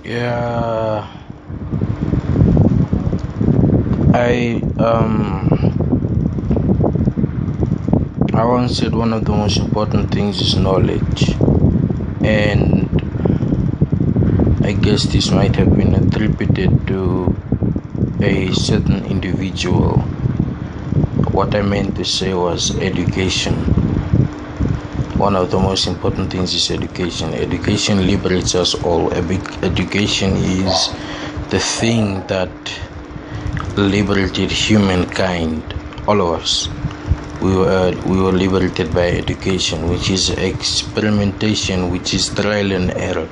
Yeah, I once said one of the most important things is knowledge, and I guess this might have been attributed to a certain individual. What I meant to say was education. One of the most important things is education. Education liberates us all. Education is the thing that liberated humankind, all of us. We were liberated by education, which is experimentation, which is trial and error,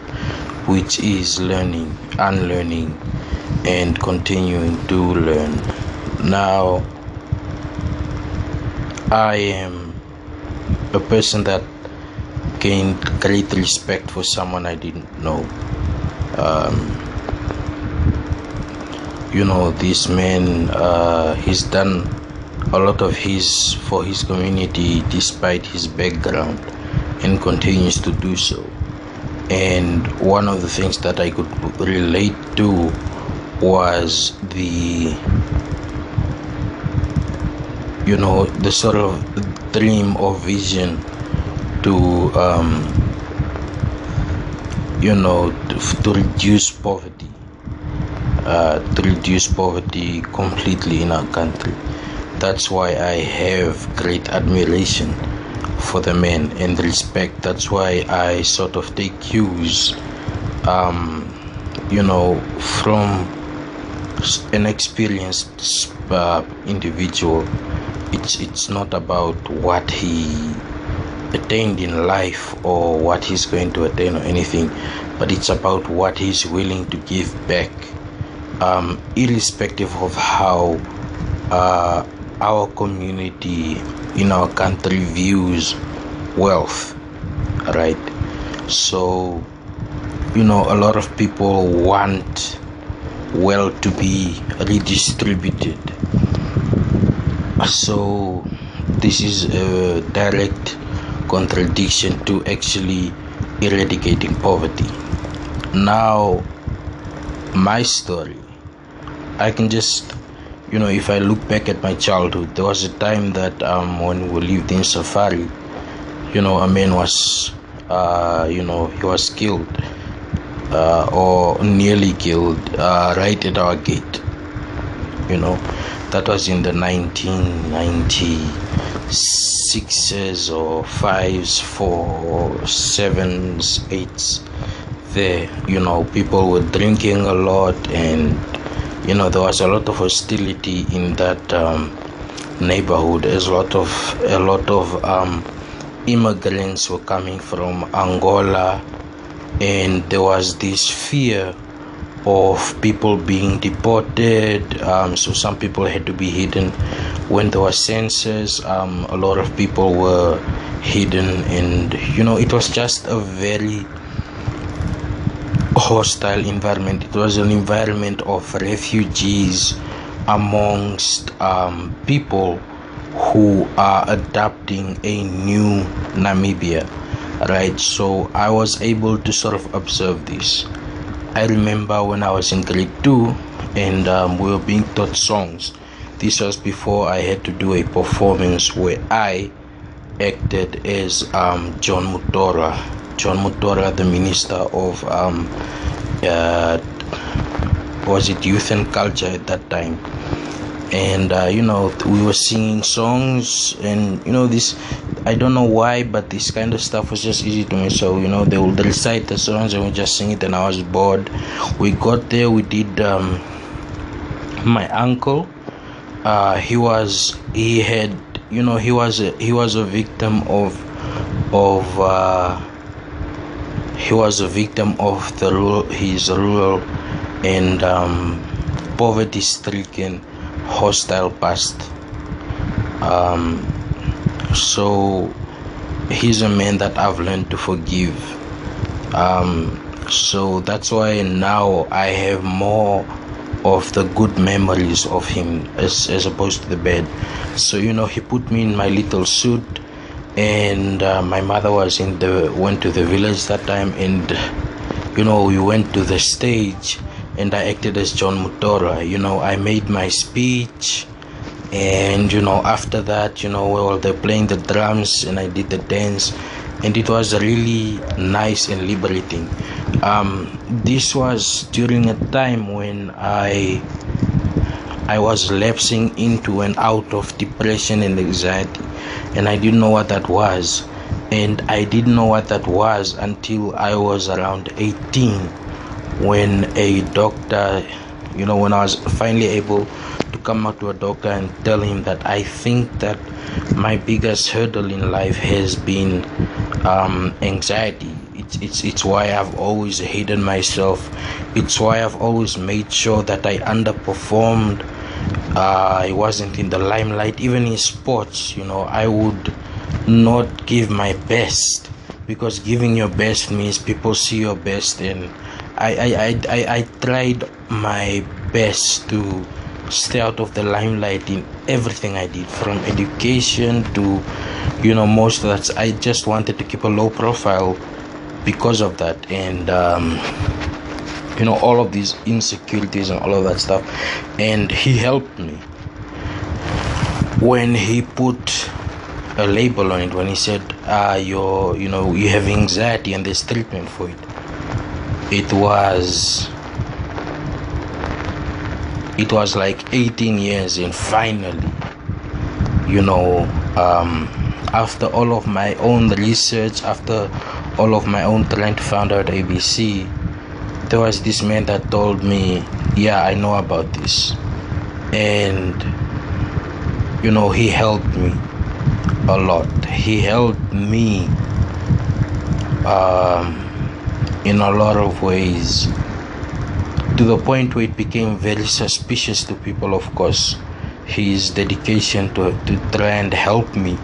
which is learning, unlearning, and continuing to learn. Now, I am a person that gained great respect for someone I didn't know. This man, he's done a lot of his for his community despite his background, and continues to do so. And one of the things that I could relate to was the sort of dream or vision to to reduce poverty completely in our country. That's why I have great admiration for the man and respect. That's why I sort of take cues from an experienced individual. It's not about what he attained in life or what he's going to attain or anything, but it's about what he's willing to give back, irrespective of how our community in our country views wealth, right? So a lot of people want wealth to be redistributed. So this is a direct contradiction to actually eradicating poverty. Now, my story, I can just, if I look back at my childhood, there was a time that when we lived in Safari, a man was, he was killed or nearly killed right at our gate. That was in the 1996s or 5s, 4s, 7s, 8s. There, people were drinking a lot, and there was a lot of hostility in that neighborhood. As a lot of immigrants were coming from Angola, and there was this fear of people being deported, so some people had to be hidden. When there was census, a lot of people were hidden, and it was just a very hostile environment. It was an environment of refugees amongst people who are adapting a new Namibia, right? So I was able to sort of observe this. I remember when I was in grade 2 and we were being taught songs. This was before I had to do a performance where I acted as John Mutora, the minister of was it youth and culture at that time. And we were singing songs, and this, I don't know why, but this kind of stuff was just easy to me. So they would recite the songs and we just sing it, and I was bored. We got there, we did my uncle, he was a victim of his rural and poverty stricken hostile past. So he's a man that I've learned to forgive. So that's why now I have more of the good memories of him as opposed to the bad. So he put me in my little suit, and my mother went to the village that time, and we went to the stage and I acted as John Mutora. I made my speech, and after that, well, they're playing the drums and I did the dance, and it was really nice and liberating. This was during a time when I was lapsing into and out of depression and anxiety, and I didn't know what that was. And I didn't know what that was until I was around 18, when a doctor, when I was finally able to come out to a doctor and tell him that I think that my biggest hurdle in life has been anxiety. It's why I've always hated myself. It's why I've always made sure that I underperformed. I wasn't in the limelight. Even in sports, I would not give my best, because giving your best means people see your best, and I tried my best to stay out of the limelight in everything I did, from education to most of that. I just wanted to keep a low profile because of that, and all of these insecurities and all of that stuff. And he helped me when he put a label on it, when he said you have anxiety and there's treatment for it. It was like 18 years, and finally, after all of my own research, after all of my own trying to find out ABC, there was this man that told me, yeah, I know about this. And he helped me a lot. He helped me in a lot of ways, to the point where it became very suspicious to people. Of course, his dedication to try and help me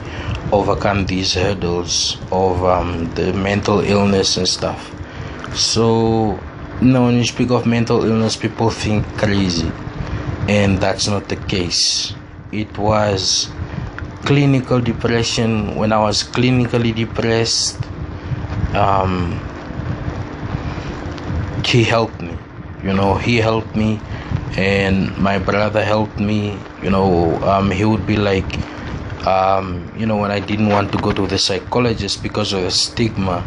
overcome these hurdles of the mental illness and stuff. So when you speak of mental illness, people think crazy, and that's not the case. It was clinical depression. When I was clinically depressed, he helped me. He helped me, and my brother helped me. He would be like, when I didn't want to go to the psychologist because of the stigma,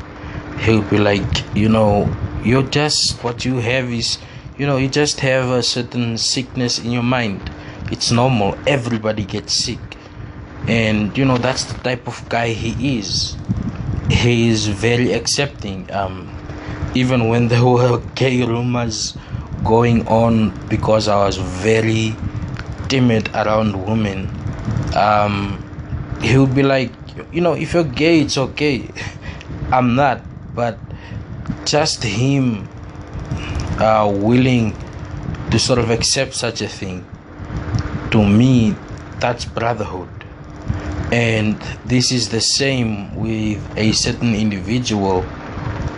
he would be like, you're just, what you have is, you just have a certain sickness in your mind. It's normal. Everybody gets sick. And that's the type of guy he is. He is very accepting. Even when there were gay rumors going on, because I was very timid around women, he would be like, if you're gay, it's okay. I'm not. But just him willing to sort of accept such a thing, to me, that's brotherhood. And this is the same with a certain individual.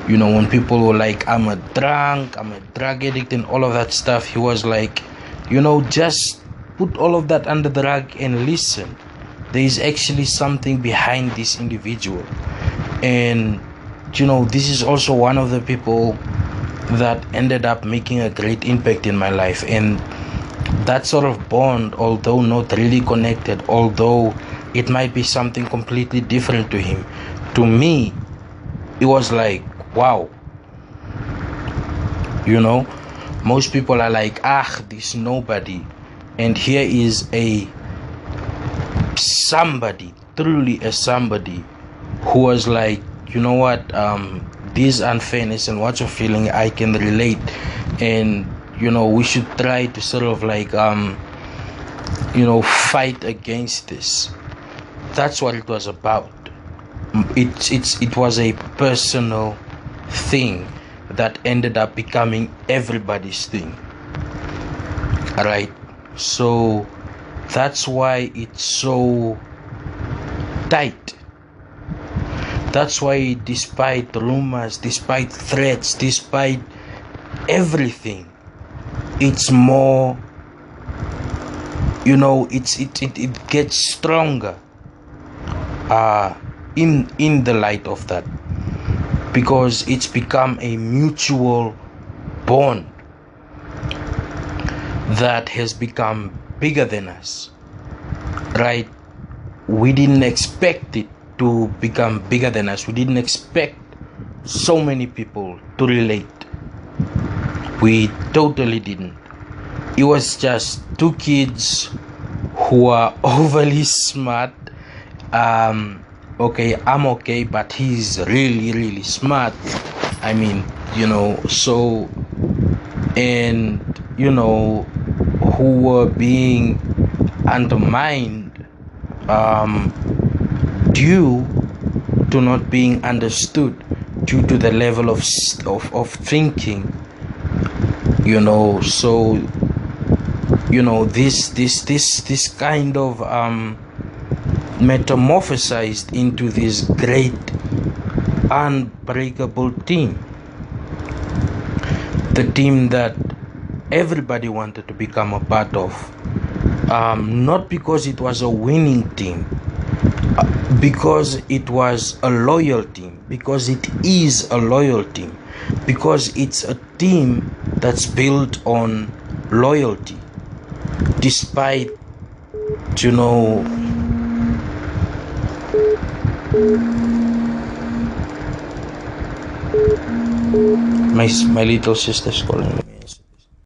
When people were like, I'm a drunk, I'm a drug addict, and all of that stuff, he was like, just put all of that under the rug and listen. There is actually something behind this individual. And this is also one of the people that ended up making a great impact in my life. And that sort of bond, although not really connected, although it might be something completely different to him, to me, it was like, wow. Most people are like, this nobody. And here is a somebody, truly a somebody, who was like, this unfairness and what you're feeling, I can relate. And we should try to sort of like fight against this. That's what it was about. It was a personal thing that ended up becoming everybody's thing. Alright, so that's why it's so tight. That's why, despite rumors, despite threats, despite everything, it's more, it gets stronger in the light of that. because it's become a mutual bond that has become bigger than us, right? We didn't expect it to become bigger than us. We didn't expect so many people to relate. We totally didn't. It was just two kids who are overly smart. Okay, I'm okay, but he's really, really smart. I mean, so, and, who were being undermined due to not being understood, due to the level of thinking, so, this kind of metamorphosized into this great unbreakable team, the team that everybody wanted to become a part of, not because it was a winning team, because it was a loyal team, because it is a loyal team, because it's a team that's built on loyalty, despite, my little sister's calling me.